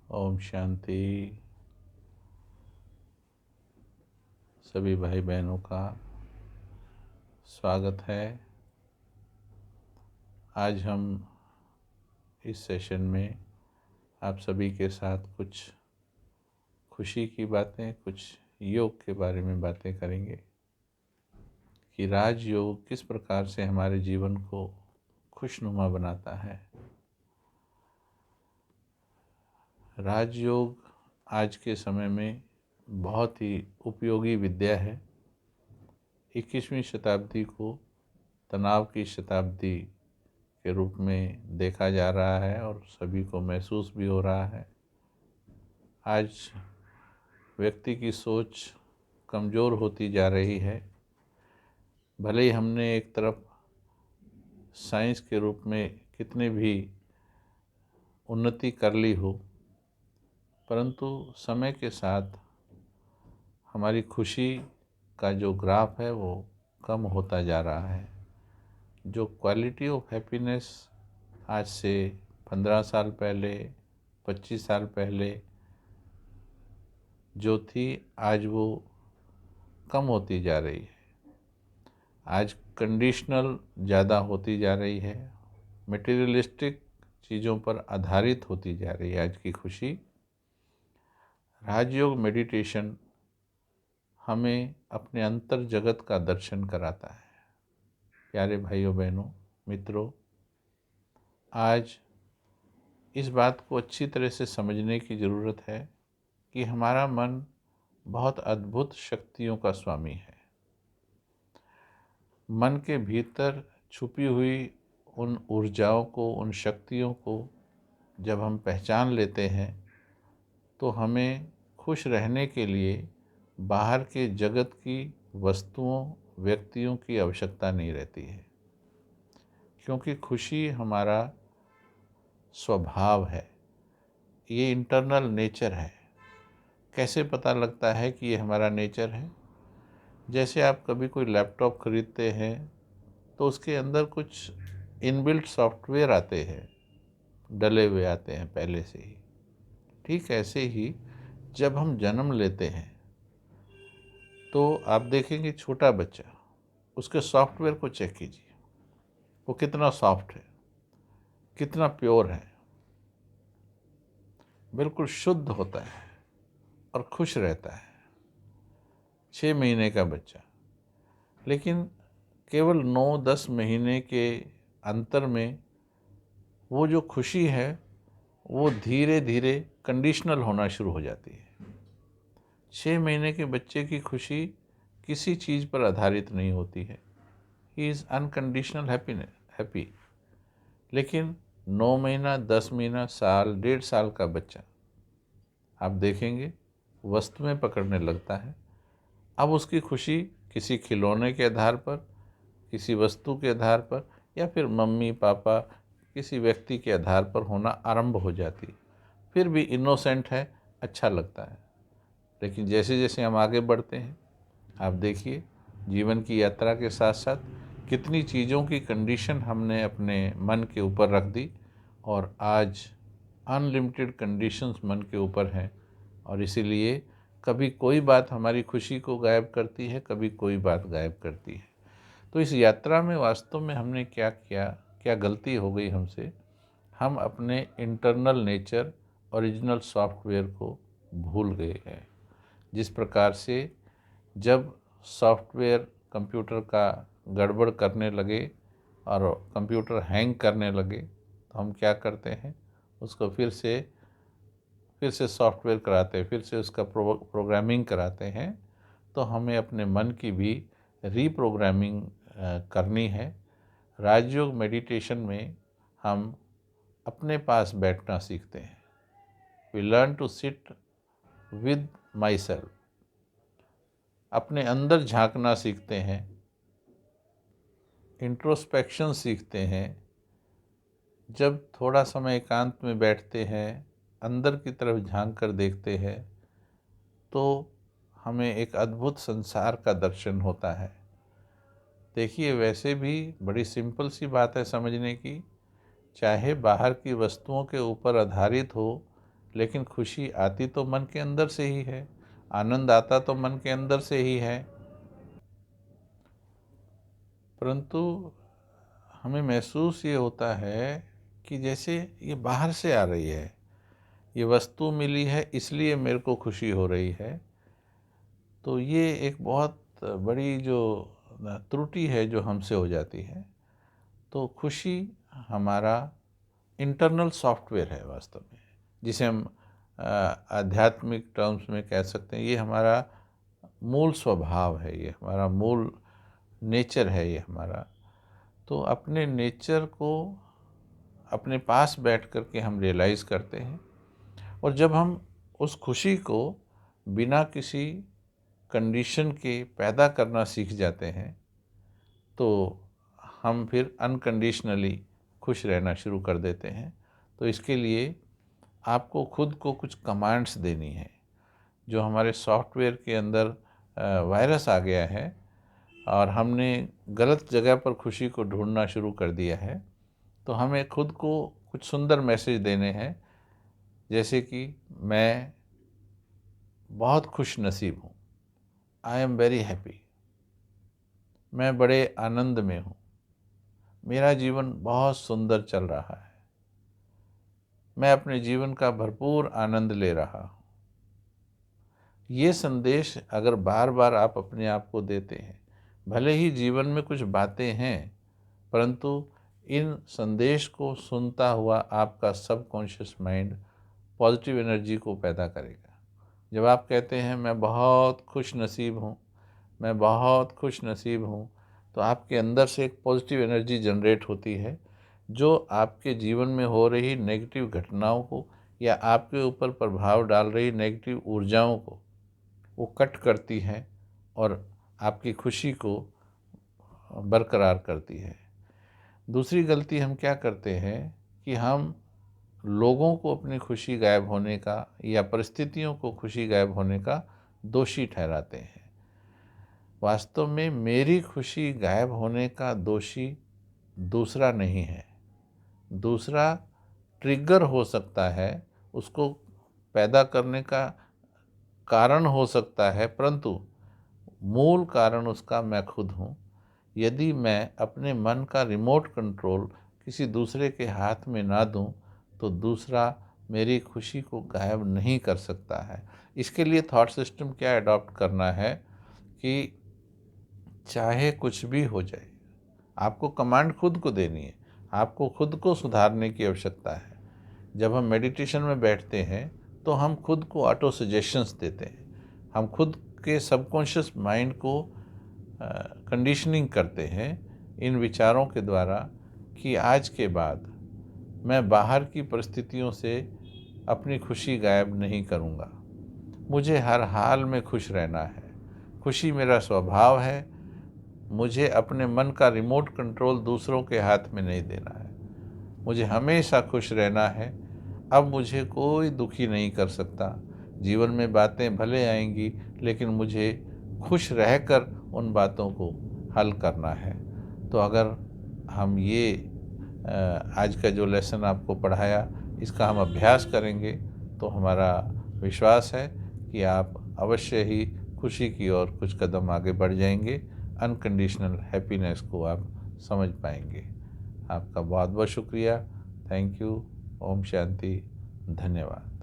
ओम शांति। सभी भाई बहनों का स्वागत है। आज हम इस सेशन में आप सभी के साथ कुछ खुशी की बातें, कुछ योग के बारे में बातें करेंगे कि राजयोग किस प्रकार से हमारे जीवन को खुशनुमा बनाता है। राजयोग आज के समय में बहुत ही उपयोगी विद्या है। 21वीं शताब्दी को तनाव की शताब्दी के रूप में देखा जा रहा है और सभी को महसूस भी हो रहा है। आज व्यक्ति की सोच कमज़ोर होती जा रही है। भले ही हमने एक तरफ साइंस के रूप में कितने भी उन्नति कर ली हो, परंतु समय के साथ हमारी खुशी का जो ग्राफ है वो कम होता जा रहा है। जो क्वालिटी ऑफ हैप्पीनेस आज से 15 साल पहले, 25 साल पहले जो थी, आज वो कम होती जा रही है। आज कंडीशनल ज़्यादा होती जा रही है, मटेरियलिस्टिक चीज़ों पर आधारित होती जा रही है आज की खुशी। राजयोग मेडिटेशन हमें अपने अंतर जगत का दर्शन कराता है। प्यारे भाइयों बहनों मित्रों, आज इस बात को अच्छी तरह से समझने की ज़रूरत है कि हमारा मन बहुत अद्भुत शक्तियों का स्वामी है। मन के भीतर छुपी हुई उन ऊर्जाओं को, उन शक्तियों को जब हम पहचान लेते हैं तो हमें खुश रहने के लिए बाहर के जगत की वस्तुओं, व्यक्तियों की आवश्यकता नहीं रहती है, क्योंकि खुशी हमारा स्वभाव है, ये इंटरनल नेचर है। कैसे पता लगता है कि ये हमारा नेचर है? जैसे आप कभी कोई लैपटॉप खरीदते हैं तो उसके अंदर कुछ इनबिल्ट सॉफ्टवेयर आते हैं, डले हुए आते हैं पहले से ही। ठीक ऐसे ही जब हम जन्म लेते हैं तो आप देखेंगे छोटा बच्चा, उसके सॉफ्टवेयर को चेक कीजिए, वो कितना सॉफ्ट है, कितना प्योर है, बिल्कुल शुद्ध होता है और खुश रहता है। 6 महीने का बच्चा, लेकिन केवल 9-10 महीने के अंतर में वो जो खुशी है वो धीरे धीरे कंडीशनल होना शुरू हो जाती है। 6 महीने के बच्चे की खुशी किसी चीज़ पर आधारित नहीं होती है, ही इज़ अनकंडीशनल हैप्पी। लेकिन 9 महीना, 10 महीना, साल, 1.5 साल का बच्चा आप देखेंगे वस्तुएं पकड़ने लगता है। अब उसकी खुशी किसी खिलौने के आधार पर, किसी वस्तु के आधार पर, या फिर मम्मी पापा किसी व्यक्ति के आधार पर होना आरंभ हो जाती है। फिर भी इनोसेंट है, अच्छा लगता है। लेकिन जैसे जैसे हम आगे बढ़ते हैं, आप देखिए जीवन की यात्रा के साथ साथ कितनी चीज़ों की कंडीशन हमने अपने मन के ऊपर रख दी, और आज अनलिमिटेड कंडीशंस मन के ऊपर हैं। और इसीलिए कभी कोई बात हमारी खुशी को गायब करती है, कभी कोई बात गायब करती है। तो इस यात्रा में वास्तव में हमने क्या किया, क्या गलती हो गई हमसे? हम अपने इंटरनल नेचर, ओरिजिनल सॉफ्टवेयर को भूल गए हैं। जिस प्रकार से जब सॉफ्टवेयर कंप्यूटर का गड़बड़ करने लगे और कंप्यूटर हैंग करने लगे तो हम क्या करते हैं, उसको फिर से सॉफ्टवेयर कराते हैं, फिर से उसका प्रोग्रामिंग कराते हैं। तो हमें अपने मन की भी रीप्रोग्रामिंग करनी है। राजयोग मेडिटेशन में हम अपने पास बैठना सीखते हैं। We learn to sit with myself, अपने अंदर झांकना सीखते हैं, इंट्रोस्पेक्शन सीखते हैं। जब थोड़ा समय एकांत में बैठते हैं, अंदर की तरफ झांक कर देखते हैं, तो हमें एक अद्भुत संसार का दर्शन होता है। देखिए, वैसे भी बड़ी सिंपल सी बात है समझने की। चाहे बाहर की वस्तुओं के ऊपर आधारित हो लेकिन खुशी आती तो मन के अंदर से ही है, आनंद आता तो मन के अंदर से ही है। परंतु हमें महसूस ये होता है कि जैसे ये बाहर से आ रही है, ये वस्तु मिली है इसलिए मेरे को खुशी हो रही है। तो ये एक बहुत बड़ी जो त्रुटि है जो हमसे हो जाती है। तो खुशी हमारा इंटरनल सॉफ्टवेयर है वास्तव में, जिसे हम आध्यात्मिक टर्म्स में कह सकते हैं। ये हमारा मूल स्वभाव है, ये हमारा मूल नेचर है, ये हमारा। तो अपने नेचर को अपने पास बैठ कर के हम रियलाइज़ करते हैं, और जब हम उस खुशी को बिना किसी कंडीशन के पैदा करना सीख जाते हैं, तो हम फिर अनकंडीशनली खुश रहना शुरू कर देते हैं। तो इसके लिए आपको खुद को कुछ कमांड्स देनी है। जो हमारे सॉफ्टवेयर के अंदर वायरस आ गया है और हमने गलत जगह पर खुशी को ढूंढना शुरू कर दिया है, तो हमें खुद को कुछ सुंदर मैसेज देने हैं, जैसे कि मैं बहुत खुश नसीब हूँ, आई एम वेरी हैप्पी, मैं बड़े आनंद में हूँ, मेरा जीवन बहुत सुंदर चल रहा है, मैं अपने जीवन का भरपूर आनंद ले रहा हूँ। ये संदेश अगर बार बार आप अपने आप को देते हैं, भले ही जीवन में कुछ बातें हैं, परंतु इन संदेश को सुनता हुआ आपका सबकॉन्शियस माइंड पॉजिटिव एनर्जी को पैदा करेगा। जब आप कहते हैं मैं बहुत खुश नसीब हूँ, मैं बहुत खुश नसीब हूँ, तो आपके अंदर से एक पॉजिटिव एनर्जी जनरेट होती है, जो आपके जीवन में हो रही नेगेटिव घटनाओं को या आपके ऊपर प्रभाव डाल रही नेगेटिव ऊर्जाओं को वो कट करती है और आपकी खुशी को बरकरार करती है। दूसरी गलती हम क्या करते हैं कि हम लोगों को अपनी खुशी गायब होने का या परिस्थितियों को खुशी गायब होने का दोषी ठहराते हैं। वास्तव में मेरी खुशी गायब होने का दोषी दूसरा नहीं है। दूसरा ट्रिगर हो सकता है, उसको पैदा करने का कारण हो सकता है, परंतु मूल कारण उसका मैं खुद हूँ। यदि मैं अपने मन का रिमोट कंट्रोल किसी दूसरे के हाथ में ना दूँ, तो दूसरा मेरी खुशी को गायब नहीं कर सकता है। इसके लिए थॉट सिस्टम क्या अडॉप्ट करना है कि चाहे कुछ भी हो जाए, आपको कमांड खुद को देनी है, आपको खुद को सुधारने की आवश्यकता है। जब हम मेडिटेशन में बैठते हैं तो हम खुद को ऑटो सजेशंस देते हैं, हम खुद के सबकॉन्शियस माइंड को कंडीशनिंग करते हैं इन विचारों के द्वारा कि आज के बाद मैं बाहर की परिस्थितियों से अपनी खुशी गायब नहीं करूँगा, मुझे हर हाल में खुश रहना है, खुशी मेरा स्वभाव है, मुझे अपने मन का रिमोट कंट्रोल दूसरों के हाथ में नहीं देना है, मुझे हमेशा खुश रहना है, अब मुझे कोई दुखी नहीं कर सकता। जीवन में बातें भले आएंगी, लेकिन मुझे खुश रहकर उन बातों को हल करना है। तो अगर हम ये आज का जो लेसन आपको पढ़ाया, इसका हम अभ्यास करेंगे, तो हमारा विश्वास है कि आप अवश्य ही खुशी की ओर कुछ कदम आगे बढ़ जाएंगे, अनकंडीशनल हैप्पीनेस को आप समझ पाएंगे। आपका बहुत बहुत शुक्रिया। Thank you. ओम शांति। धन्यवाद।